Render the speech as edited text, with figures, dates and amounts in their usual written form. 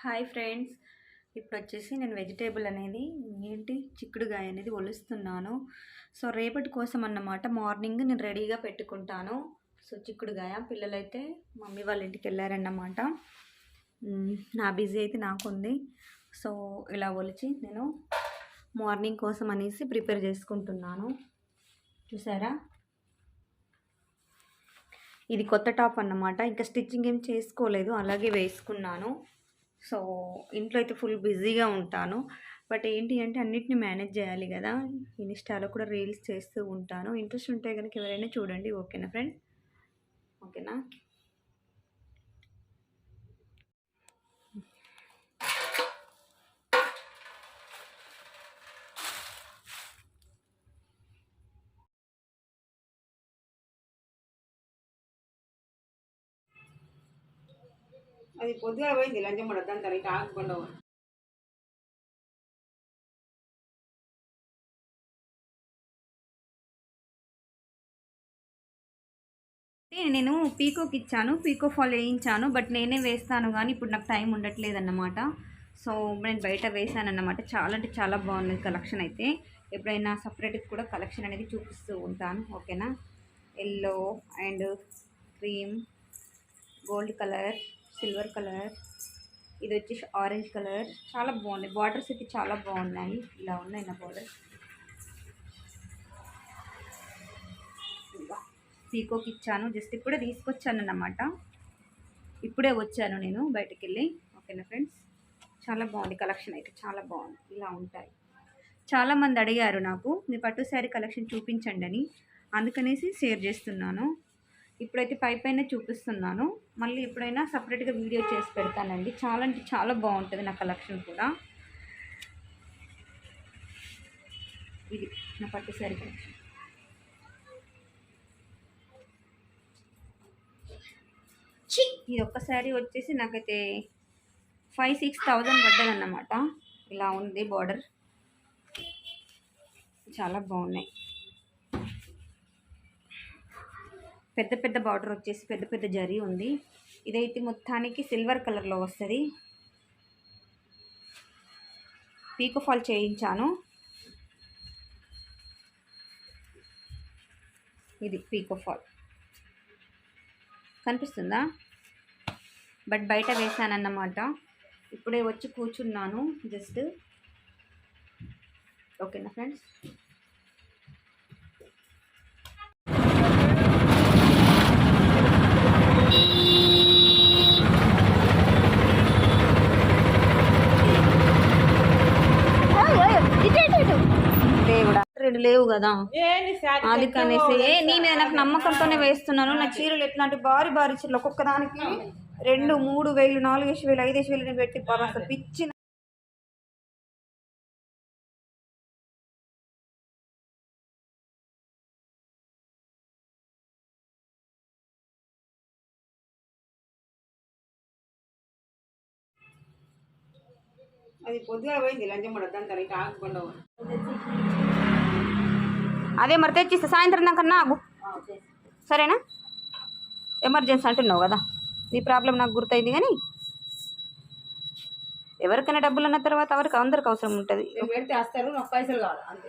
Hi friends, ఇప్పుడు వచ్చేసి నేను వెజిటేబుల్ అనేది ఏంటి చిక్కుడుగాయ అనేది ఒలుస్తున్నాను. సో రేపటి కోసం అన్నమాట. మార్నింగ్ నేను రెడీగా పెట్టుకుంటాను. సో చిక్కుడుగాయ పిల్లలైతే మమ్మీ వాళ్ళ ఇంటికి వెళ్ళారన్నమాట. నా బిజీ అయితే నాకుంది. సో ఇలా ఒలిచి నేను మార్నింగ్ కోసం అనేసి ప్రిపేర్ చేసుకుంటున్నాను. చూసారా, ఇది కొత్త టాప్ అన్నమాట. ఇంకా స్టిచ్చింగ్ ఏం చేసుకోలేదు, అలాగే వేసుకున్నాను. సో ఇంట్లో అయితే ఫుల్ బిజీగా ఉంటాను. బట్ ఏంటి అంటే అన్నిటిని మేనేజ్ చేయాలి కదా. ఇన్స్టాలో కూడా రీల్స్ చేస్తూ ఉంటాను. ఇంట్రెస్ట్ ఉంటే కనుక ఎవరైనా చూడండి. ఓకేనా ఫ్రెండ్? ఓకేనా? అది పొద్దుగా పోయింది లంచం కూడా దాని తర్వాత ఆగకుండా నేను పీకోకి ఇచ్చాను, పీకో ఫాల్ వేయించాను. బట్ నేనే వేస్తాను కానీ ఇప్పుడు నాకు టైం ఉండట్లేదు అన్నమాట. సో నేను బయట వేసాను అన్నమాట. చాలా అంటే చాలా బాగుంది కలెక్షన్ అయితే. ఎప్పుడైనా సపరేట్గా కూడా కలెక్షన్ అనేది చూపిస్తూ ఉంటాను. ఓకేనా? Yellow and cream, gold colour, silver colour, ఇది వచ్చేసి ఆరెంజ్ కలర్. చాలా బాగుంది. బార్డర్స్ అయితే చాలా బాగున్నాయి. ఇలా ఉన్నాయి నా బార్డర్స్. పీకోకి ఇచ్చాను. జస్ట్ ఇప్పుడే తీసుకొచ్చాను అన్నమాట. ఇప్పుడే వచ్చాను నేను బయటికి వెళ్ళి. ఓకేనా ఫ్రెండ్స్? చాలా బాగుంది కలెక్షన్ అయితే, చాలా బాగుంది. ఇలా ఉంటాయి. చాలామంది అడిగారు నాకు మీ పట్టు శారీ కలెక్షన్ చూపించండి అని, అందుకనేసి షేర్ చేస్తున్నాను. ఇప్పుడైతే పైన చూపిస్తున్నాను. మళ్ళీ ఎప్పుడైనా సపరేట్గా వీడియో చేసి పెడతానండి. చాలా అంటే చాలా బాగుంటుంది నా కలెక్షన్ కూడా. ఇది నా పట్టు శారీ కలెక్షన్. ఇది ఒక్క శారీ వచ్చేసి నాకైతే 5,000-6,000 పడ్డదన్నమాట. ఇలా ఉంది బార్డర్, చాలా బాగున్నాయి. పెద్ద పెద్ద బార్డర్ వచ్చేసి పెద్ద పెద్ద జరీ ఉంది. ఇదైతే మొత్తానికి సిల్వర్ కలర్లో వస్తుంది. పీకో ఫాల్ చేయించాను. ఇది పీకో ఫాల్ కనిపిస్తుందా? బట్ బయట వేసానన్నమాట. ఇప్పుడే వచ్చి కూర్చున్నాను జస్ట్. ఓకేనా ఫ్రెండ్స్? లేవు కదా, అది కనేసి నీ మీద నాకు నమ్మకంతోనే వేస్తున్నాను. నా చీరలు ఎట్లాంటి భారీ భారీ చీరలు ఒక్కొక్క దానికి 2,000, 3,000, 4,000, 5,000 పెట్టి అసలు పిచ్చి. అది పొద్దుగా పోయింది లంచం కూడా దాని తర్వాత ఆగకుండా. అదే మరి తెచ్చిస్తా సాయంత్రం దాకా నాకు, సరేనా? ఎమర్జెన్సీ అంటున్నావు కదా, నీ ప్రాబ్లం నాకు గుర్తయింది. కానీ ఎవరికైనా డబ్బులు అన్న తర్వాత ఎవరికి అందరికి అవసరం ఉంటుంది. పెడితే వస్తారు, నాకు పైసలు కావాలి అంతే.